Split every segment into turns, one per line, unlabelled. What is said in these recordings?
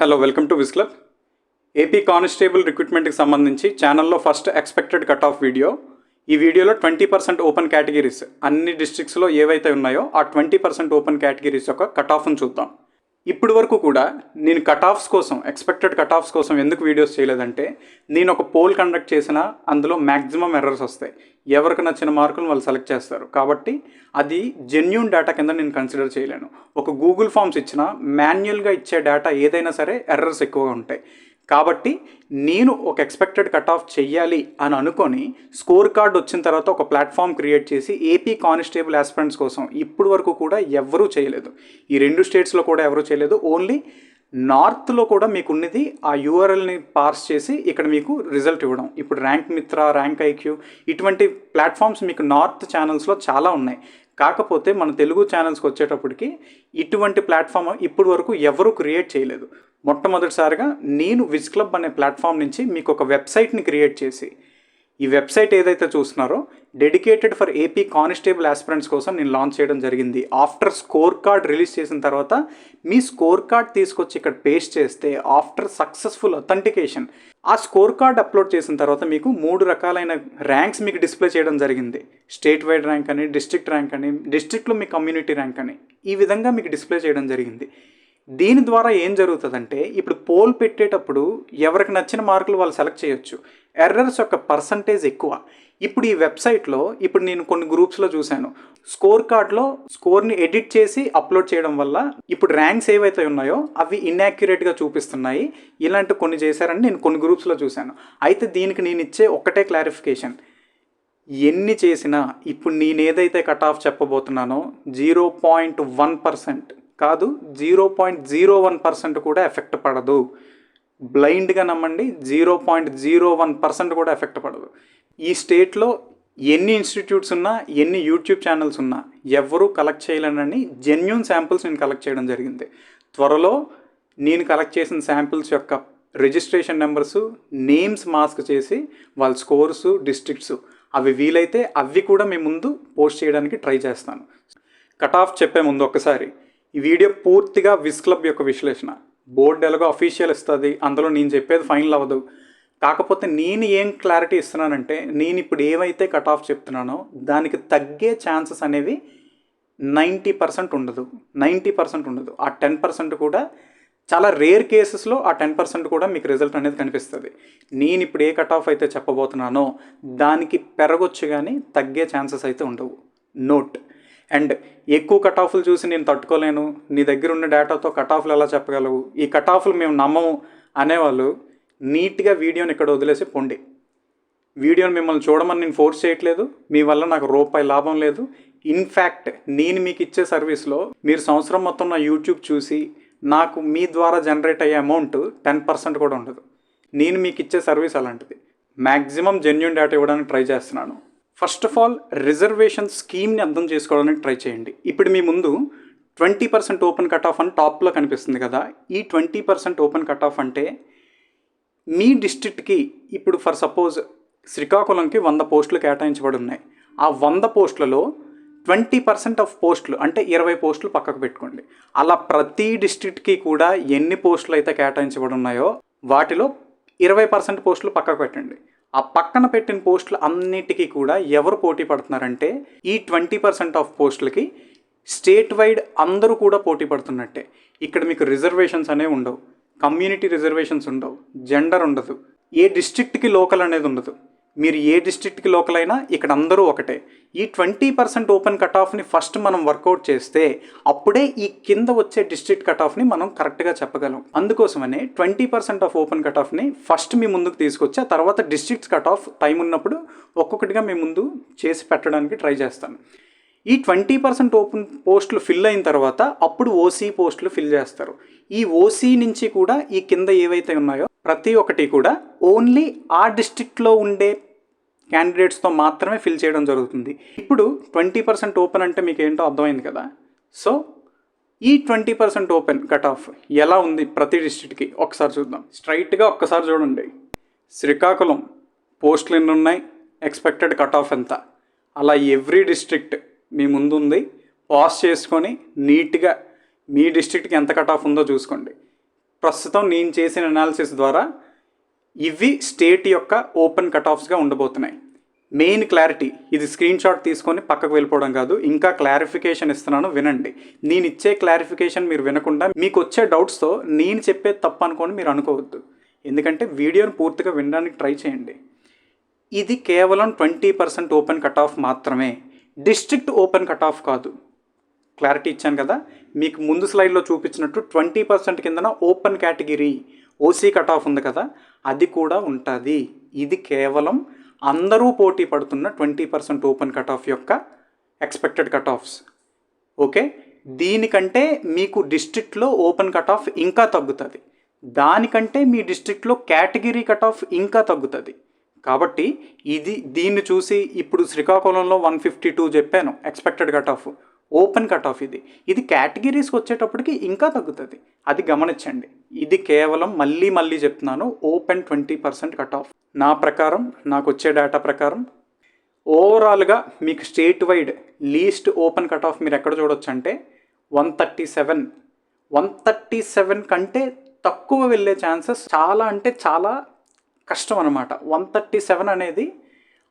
Hello, welcome to Vis club. A P constable రిక్రూట్మెంట్కి సంబంధించి ఛానల్లో first expected cut off video. ఈ వీడియోలో 20% ఓపెన్ కేటగిరీస్ అన్ని డిస్ట్రిక్ట్స్లో ఏవైతే ఉన్నాయో ఆ 20% ఓపెన్ కేటగిరీస్ యొక్క కట్ ఆఫ్ను చూద్దాం. ఇప్పటి వరకు కూడా నేను కట్ ఆఫ్స్ కోసం, ఎక్స్పెక్టెడ్ కట్ ఆఫ్స్ కోసం ఎందుకు వీడియోస్ చేయలేదంటే, నేను ఒక పోల్ కండక్ట్ చేసినా అందులో మ్యాక్సిమం ఎర్రర్స్ వస్తాయి. ఎవరికి నచ్చిన మార్కులు వాళ్ళు సెలెక్ట్ చేస్తారు. కాబట్టి అది జెన్యూన్ డేటా కింద నేను కన్సిడర్ చేయలేను. ఒక గూగుల్ ఫామ్స్ ఇచ్చినా మాన్యువల్గా ఇచ్చే డేటా ఏదైనా సరే ఎర్రర్స్ ఎక్కువగా ఉంటాయి. కాబట్టి నేను ఒక ఎక్స్పెక్టెడ్ కట్ ఆఫ్ చెయ్యాలి అని అనుకొని స్కోర్ కార్డ్ వచ్చిన తర్వాత ఒక ప్లాట్ఫామ్ క్రియేట్ చేసి ఏపీ కానిస్టేబుల్ ఆస్పిరెంట్స్ కోసం ఇప్పుడు వరకు కూడా ఎవరూ చేయలేదు. ఈ 2 స్టేట్స్లో కూడా ఎవరూ చేయలేదు. ఓన్లీ నార్త్లో కూడా మీకు ఉన్నది ఆ యూఆర్ఎల్ని పార్స్ చేసి ఇక్కడ మీకు రిజల్ట్ ఇవ్వడం. ఇప్పుడు ర్యాంక్ మిత్ర, ర్యాంక్ ఐక్యూ ఇటువంటి ప్లాట్ఫామ్స్ మీకు నార్త్ ఛానల్స్లో చాలా ఉన్నాయి. కాకపోతే మన తెలుగు ఛానల్స్కి వచ్చేటప్పటికి ఇటువంటి ప్లాట్ఫామ్ ఇప్పుడు వరకు ఎవరూ క్రియేట్ చేయలేదు. మొట్టమొదటిసారిగా నేను విస్ క్లబ్ అనే ప్లాట్ఫామ్ నుంచి మీకు ఒక వెబ్సైట్ని క్రియేట్ చేసి, ఈ వెబ్సైట్ ఏదైతే చూస్తున్నారో dedicated for AP constable aspirants కోసం నేను లాంచ్ చేయడం జరిగింది. ఆఫ్టర్ స్కోర్ కార్డ్ రిలీజ్ చేసిన తర్వాత మీ స్కోర్ కార్డ్ తీసుకొచ్చి ఇక్కడ పేస్ట్ చేస్తే ఆఫ్టర్ సక్సెస్ఫుల్ అథెంటికేషన్ ఆ స్కోర్ కార్డ్ అప్లోడ్ చేసిన తర్వాత మీకు 3 రకాలైన ర్యాంక్స్ మీకు డిస్ప్లే చేయడం జరిగింది. స్టేట్ వైడ్ ర్యాంక్ అని, డిస్ట్రిక్ట్ ర్యాంక్ అని, డిస్ట్రిక్ట్లో మీ కమ్యూనిటీ ర్యాంక్ అని, ఈ విధంగా మీకు డిస్ప్లే చేయడం జరిగింది. దీని ద్వారా ఏం జరుగుతుందంటే, ఇప్పుడు పోల్ పెట్టేటప్పుడు ఎవరికి నచ్చిన మార్కులు వాళ్ళు సెలెక్ట్ చేయొచ్చు. ఎర్రర్స్ యొక్క పర్సంటేజ్ ఎక్కువ. ఇప్పుడు ఈ వెబ్సైట్లో ఇప్పుడు నేను కొన్ని గ్రూప్స్లో చూశాను, స్కోర్ కార్డ్లో స్కోర్ని ఎడిట్ చేసి అప్లోడ్ చేయడం వల్ల ఇప్పుడు ర్యాంక్స్ ఏవైతే ఉన్నాయో అవి ఇన్యాక్యురేట్గా చూపిస్తున్నాయి. ఇలాంటి కొన్ని చేశారని నేను కొన్ని గ్రూప్స్లో చూశాను. అయితే దీనికి నేను ఇచ్చే ఒక్కటే క్లారిఫికేషన్, ఎన్ని చేసినా ఇప్పుడు నేను ఏదైతే కట్ ఆఫ్ చెప్పబోతున్నానో 0.1% కాదు, 0.01% కూడా ఎఫెక్ట్ పడదు. బ్లైండ్గా నమ్మండి, 0.01% కూడా ఎఫెక్ట్ పడదు. ఈ స్టేట్లో ఎన్ని ఇన్స్టిట్యూట్స్ ఉన్నా, ఎన్ని యూట్యూబ్ ఛానల్స్ ఉన్నా ఎవరూ కలెక్ట్ చేయలేనని జెన్యూన్ శాంపిల్స్ నేను కలెక్ట్ చేయడం జరిగింది. త్వరలో నేను కలెక్ట్ చేసిన శాంపిల్స్ యొక్క రిజిస్ట్రేషన్ నెంబర్సు, నేమ్స్ మాస్క్ చేసి వాళ్ళ స్కోర్సు, డిస్ట్రిక్ట్స్ అవి వీలైతే అవి కూడా మీ ముందు పోస్ట్ చేయడానికి ట్రై చేస్తాను. కట్ ఆఫ్ చెప్పే ముందు ఒక్కసారి ఈ వీడియో పూర్తిగా విస్ క్లబ్ యొక్క విశ్లేషణ. బోర్డు ఎలాగో అఫీషియల్ ఇస్తుంది, అందులో నేను చెప్పేది ఫైనల్ అవ్వదు. కాకపోతే నేను ఏం క్లారిటీ ఇస్తున్నానంటే, నేను ఇప్పుడు ఏవైతే కట్ ఆఫ్ చెప్తున్నానో దానికి తగ్గే ఛాన్సెస్ అనేవి 90% ఉండదు. 90% ఉండదు. ఆ 10% కూడా చాలా రేర్ కేసెస్లో ఆ 10% కూడా మీకు రిజల్ట్ అనేది కనిపిస్తుంది. నేను ఇప్పుడు ఏ కట్ ఆఫ్ అయితే చెప్పబోతున్నానో దానికి పెరగొచ్చు కానీ తగ్గే ఛాన్సెస్ అయితే ఉండవు. నోట్. అండ్ ఎక్కువ కట్ ఆఫ్లు చూసి నేను తట్టుకోలేను, నీ దగ్గర ఉన్న డేటాతో కట్ ఆఫ్లు ఎలా చెప్పగలవు, ఈ కట్ ఆఫ్లు మేము నమ్మము అనేవాళ్ళు నీట్గా వీడియోని ఇక్కడ వదిలేసి పొండి. వీడియోని మిమ్మల్ని చూడమని నేను ఫోర్స్ చేయట్లేదు. మీ వల్ల నాకు రూపాయి లాభం లేదు. ఇన్ఫ్యాక్ట్ నేను మీకు ఇచ్చే సర్వీస్లో మీరు సంవత్సరం మొత్తం నా యూట్యూబ్ చూసి నాకు మీ ద్వారా జనరేట్ అయ్యే అమౌంట్ 10% కూడా ఉండదు. నేను మీకు ఇచ్చే సర్వీస్ అలాంటిది. మ్యాక్సిమం జెన్యూన్ డేటా ఇవ్వడానికి ట్రై చేస్తున్నాను. ఫస్ట్ ఆఫ్ ఆల్ రిజర్వేషన్ స్కీమ్ని అర్థం చేసుకోవడానికి ట్రై చేయండి. ఇప్పుడు మీ ముందు 20% ఓపెన్ కట్ ఆఫ్ అని టాప్లో కనిపిస్తుంది కదా. ఈ 20% ఓపెన్ కట్ ఆఫ్ అంటే మీ డిస్ట్రిక్ట్కి ఇప్పుడు ఫర్ సపోజ్ శ్రీకాకుళంకి 100 పోస్టులు కేటాయించబడి ఉన్నాయి. ఆ 100 పోస్టులలో 20% ఆఫ్ పోస్టులు అంటే 20 పోస్టులు పక్కకు పెట్టుకోండి. అలా ప్రతి డిస్ట్రిక్ట్కి కూడా ఎన్ని పోస్టులు అయితే కేటాయించబడి ఉన్నాయో వాటిలో 20% పోస్టులు పక్కకు పెట్టండి. ఆ పక్కన పెట్టిన పోస్టులు అన్నిటికీ కూడా ఎవరు పోటీ పడుతున్నారంటే, ఈ 20% ఆఫ్ పోస్టులకి స్టేట్ వైడ్ అందరూ కూడా పోటీ పడుతున్నట్టే. ఇక్కడ మీకు రిజర్వేషన్స్ అనేవి ఉండవు, కమ్యూనిటీ రిజర్వేషన్స్ ఉండవు, జెండర్ ఉండదు, ఏ డిస్ట్రిక్ట్కి లోకల్ అనేది ఉండదు. మీరు ఏ డిస్ట్రిక్ట్కి లోకల్ అయినా ఇక్కడ అందరూ ఒకటే. ఈ 20% ఓపెన్ కట్ ఆఫ్ని ఫస్ట్ మనం వర్కౌట్ చేస్తే అప్పుడే ఈ కింద వచ్చే డిస్ట్రిక్ట్ కట్ ఆఫ్ని మనం కరెక్ట్గా చెప్పగలం. అందుకోసమనే 20% ఆఫ్ ఓపెన్ కట్ ఆఫ్ని ఫస్ట్ మీ ముందుకు తీసుకొచ్చి ఆ తర్వాత డిస్ట్రిక్ట్స్ కట్ ఆఫ్ టైం ఉన్నప్పుడు ఒక్కొక్కటిగా మీ ముందు చేసి పెట్టడానికి ట్రై చేస్తాను. ఈ 20% ఓపెన్ పోస్టులు ఫిల్ అయిన తర్వాత అప్పుడు ఓసీ పోస్టులు ఫిల్ చేస్తారు. ఈ ఓసీ నుంచి కూడా ఈ కింద ఏవైతే ఉన్నాయో ప్రతి ఒక్కటి కూడా ఓన్లీ ఆ డిస్ట్రిక్ట్లో ఉండే క్యాండిడేట్స్తో మాత్రమే ఫిల్ చేయడం జరుగుతుంది. ఇప్పుడు 20% ఓపెన్ అంటే మీకు ఏంటో అర్థమైంది కదా. సో ఈ 20% ఓపెన్ కట్ ఆఫ్ ఎలా ఉంది ప్రతి డిస్ట్రిక్ట్కి ఒకసారి చూద్దాం. స్ట్రైట్గా ఒక్కసారి చూడండి, శ్రీకాకుళం పోస్టులు ఎన్ని ఉన్నాయి, ఎక్స్పెక్టెడ్ కట్ ఆఫ్ ఎంత, అలా ఎవ్రీ డిస్ట్రిక్ట్ మీ ముందు ఉంది. పాస్ చేసుకొని నీట్గా మీ డిస్ట్రిక్ట్కి ఎంత కట్ ఆఫ్ ఉందో చూసుకోండి. ప్రస్తుతం నేను చేసిన అనాలిసిస్ ద్వారా ఇవి స్టేట్ యొక్క ఓపెన్ కట్ ఆఫ్స్గా ఉండబోతున్నాయి. మెయిన్ క్లారిటీ, ఇది స్క్రీన్ షాట్ తీసుకొని పక్కకు వెళ్ళిపోవడం కాదు, ఇంకా క్లారిఫికేషన్ ఇస్తున్నాను, వినండి. నేను ఇచ్చే క్లారిఫికేషన్ మీరు వినకుండా మీకు వచ్చే డౌట్స్తో నేను చెప్పేది తప్పు అనుకోని మీరు అనుకోవద్దు. ఎందుకంటే వీడియోని పూర్తిగా వినడానికి ట్రై చేయండి. ఇది కేవలం 20% ఓపెన్ కట్ ఆఫ్ మాత్రమే, డిస్ట్రిక్ట్ ఓపెన్ కట్ ఆఫ్ కాదు. క్లారిటీ ఇచ్చాను కదా. మీకు ముందు స్లైడ్లో చూపించినట్టు 20% కిందన open category OC cut off ఉంది కదా, అది కూడా ఉంటుంది. ఇది కేవలం అందరూ పోటీ పడుతున్న 20% ఓపెన్ కట్ ఆఫ్ యొక్క ఎక్స్పెక్టెడ్ కట్ ఆఫ్స్. ఓకే, దీనికంటే మీకు డిస్ట్రిక్ట్లో ఓపెన్ కట్ ఆఫ్ ఇంకా తగ్గుతుంది, దానికంటే మీ డిస్ట్రిక్ట్లో కేటగిరీ కట్ ఆఫ్ ఇంకా తగ్గుతుంది. కాబట్టి దీన్ని చూసి ఇప్పుడు శ్రీకాకుళంలో 152 చెప్పాను expected cut of, open cut off. ఇది కేటగిరీస్కి వచ్చేటప్పటికి ఇంకా తగ్గుతుంది, అది గమనించండి. ఇది కేవలం మళ్ళీ చెప్తున్నాను, ఓపెన్ 20% కట్ ఆఫ్. నా ప్రకారం, నాకు వచ్చే డేటా ప్రకారం ఓవరాల్గా మీకు state wide least open cut off మీరు ఎక్కడ చూడొచ్చు అంటే 137 కంటే తక్కువ వెళ్ళే ఛాన్సెస్ చాలా అంటే చాలా కష్టం అనమాట. 137 అనేది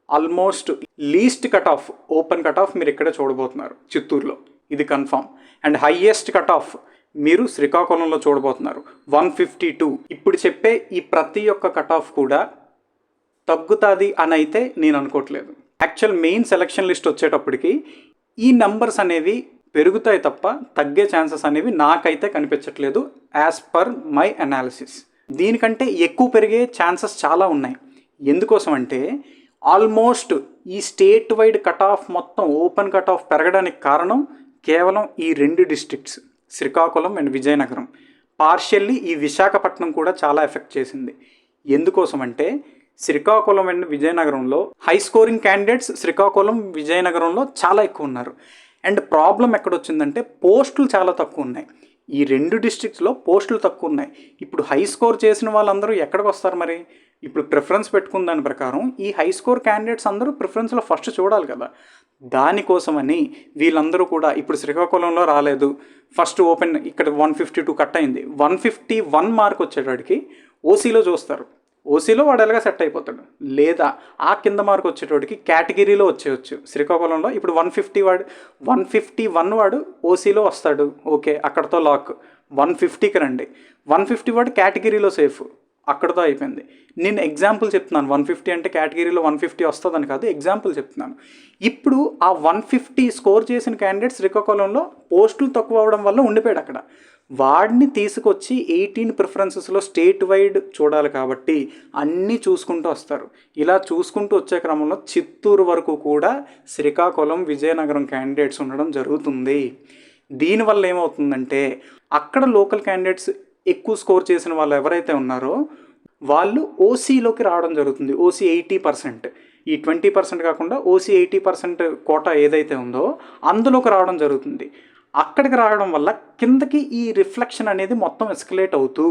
almost least cut off, open cut off మీరు ఇక్కడే చూడబోతున్నారు చిత్తూరులో, ఇది confirm. And highest cut off మీరు శ్రీకాకుళంలో చూడబోతున్నారు 152. ఇప్పుడు చెప్పే ఈ ప్రతి ఒక్క కట్ ఆఫ్ కూడా తగ్గుతుంది అని అయితే నేను అనుకోవట్లేదు. యాక్చువల్ మెయిన్ సెలక్షన్ లిస్ట్ వచ్చేటప్పటికి ఈ నంబర్స్ అనేవి పెరుగుతాయి తప్ప తగ్గే ఛాన్సెస్ అనేవి నాకైతే కనిపించట్లేదు యాజ్ పర్ మై అనాలిసిస్. దీనికంటే ఎక్కువ పెరిగే ఛాన్సెస్ చాలా ఉన్నాయి. ఎందుకోసం అంటే ఆల్మోస్ట్ ఈ స్టేట్ వైడ్ కట్ ఆఫ్ మొత్తం ఓపెన్ కట్ ఆఫ్ పెరగడానికి కారణం కేవలం ఈ 2 districts, Srikakulam and Vizianagaram. Partially ఈ విశాఖపట్నం కూడా చాలా ఎఫెక్ట్ చేసింది. ఎందుకోసం అంటే శ్రీకాకుళం అండ్ విజయనగరంలో హై స్కోరింగ్ క్యాండిడేట్స్ శ్రీకాకుళం విజయనగరంలో చాలా ఎక్కువ ఉన్నారు. అండ్ ప్రాబ్లం ఎక్కడొచ్చిందంటే పోస్టులు చాలా తక్కువ ఉన్నాయి. ఈ 2 డిస్ట్రిక్ట్స్లో పోస్టులు తక్కువ ఉన్నాయి. ఇప్పుడు హై స్కోర్ చేసిన వాళ్ళందరూ ఎక్కడికి వస్తారు మరి? ఇప్పుడు ప్రిఫరెన్స్ పెట్టుకున్న దాని ప్రకారం ఈ హై స్కోర్ క్యాండిడేట్స్ అందరూ ప్రిఫరెన్స్లో ఫస్ట్ చూడాలి కదా. దానికోసమని వీళ్ళందరూ కూడా ఇప్పుడు శ్రీకాకుళంలో రాలేదు, ఫస్ట్ ఓపెన్ ఇక్కడ 152 కట్ అయింది, 151 మార్క్ వచ్చేటడికి ఓసీలో చూస్తారు. ఓసీలో వాడు ఎలాగా సెట్ అయిపోతాడు, లేదా ఆ కింద మార్క్ వచ్చేటోడికి కేటగిరీలో వచ్చేయచ్చు. శ్రీకాకుళంలో ఇప్పుడు 151 వాడు ఓసీలో వస్తాడు, ఓకే అక్కడతో లాక్. 150కి రండి, 150 వాడు కేటగిరీలో సేఫ్, అక్కడతో అయిపోయింది. నేను ఎగ్జాంపుల్ చెప్తున్నాను, 150 అంటే కేటగిరీలో 150 వస్తుందని కాదు, ఎగ్జాంపుల్ చెప్తున్నాను. ఇప్పుడు ఆ 150 స్కోర్ చేసిన క్యాండిడేట్ శ్రీకాకుళంలో పోస్టులు తక్కువ అవడం వల్ల ఉండిపోయాడు అక్కడ. వాడిని తీసుకొచ్చి 18 ప్రిఫరెన్సెస్లో స్టేట్ వైడ్ చూడాలి కాబట్టి అన్నీ చూసుకుంటూ వస్తారు. ఇలా చూసుకుంటూ వచ్చే క్రమంలో చిత్తూరు వరకు కూడా శ్రీకాకుళం విజయనగరం క్యాండిడేట్స్ ఉండడం జరుగుతుంది. దీనివల్ల ఏమవుతుందంటే అక్కడ లోకల్ క్యాండిడేట్స్ ఎక్కువ స్కోర్ చేసిన వాళ్ళు ఎవరైతే ఉన్నారో వాళ్ళు ఓసీలోకి రావడం జరుగుతుంది. ఓసీ 80%, ఈ 20% కాకుండా ఓసీ 80% కోటా ఏదైతే ఉందో అందులోకి రావడం జరుగుతుంది. అక్కడికి రావడం వల్ల కిందకి ఈ రిఫ్లెక్షన్ అనేది మొత్తం ఎస్కలేట్ అవుతూ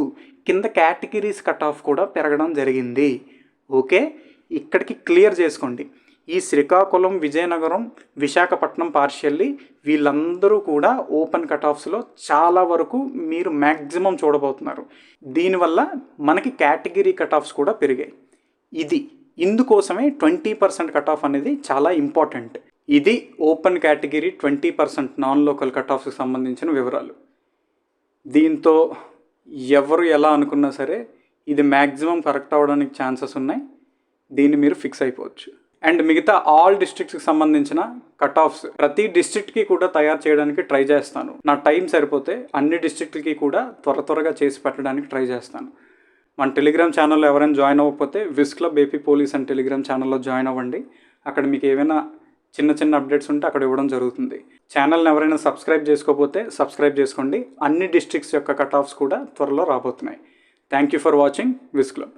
కింద కేటగిరీస్ కట్ ఆఫ్ కూడా పెరగడం జరిగింది. ఓకే, ఇక్కడికి క్లియర్ చేసుకోండి. ఈ శ్రీకాకుళం, విజయనగరం, విశాఖపట్నం పార్షియల్లీ వీళ్ళందరూ కూడా ఓపెన్ కట్ ఆఫ్స్లో చాలా వరకు మీరు మ్యాక్సిమం చూడబోతున్నారు. దీనివల్ల మనకి కేటగిరీ కట్ ఆఫ్స్ కూడా పెరిగాయి. ఇందుకోసమే 20% కట్ ఆఫ్ అనేది చాలా ఇంపార్టెంట్. ఇది open category 20% non local cut ఆఫ్స్కి సంబంధించిన వివరాలు. దీంతో ఎవరు ఎలా అనుకున్నా సరే ఇది మ్యాక్సిమం కరెక్ట్ అవ్వడానికి ఛాన్సెస్ ఉన్నాయి. దీన్ని మీరు ఫిక్స్ అయిపోవచ్చు. అండ్ మిగతా ఆల్ డిస్ట్రిక్ట్స్కి సంబంధించిన కట్ ఆఫ్స్ ప్రతి డిస్ట్రిక్ట్కి కూడా తయారు చేయడానికి ట్రై చేస్తాను. నా టైం సరిపోతే అన్ని డిస్ట్రిక్ట్లకి కూడా త్వరగా చేసి పెట్టడానికి ట్రై చేస్తాను. మన టెలిగ్రామ్ ఛానల్లో ఎవరైనా జాయిన్ అవ్వకపోతే విస్ క్లబ్ ఏపీ పోలీస్ అని టెలిగ్రామ్ ఛానల్లో జాయిన్ అవ్వండి. అక్కడ మీకు ఏమైనా చిన్న అప్డేట్స్ ఉంటే అక్కడ ఇవ్వడం జరుగుతుంది. ఛానల్ని ఎవరైనా సబ్స్క్రైబ్ చేసుకోకపోతే సబ్స్క్రైబ్ చేసుకోండి. అన్ని డిస్ట్రిక్ట్స్ యొక్క కట్ ఆఫ్స్ కూడా త్వరలో రాబోతున్నాయి. Thank you for watching Vis club.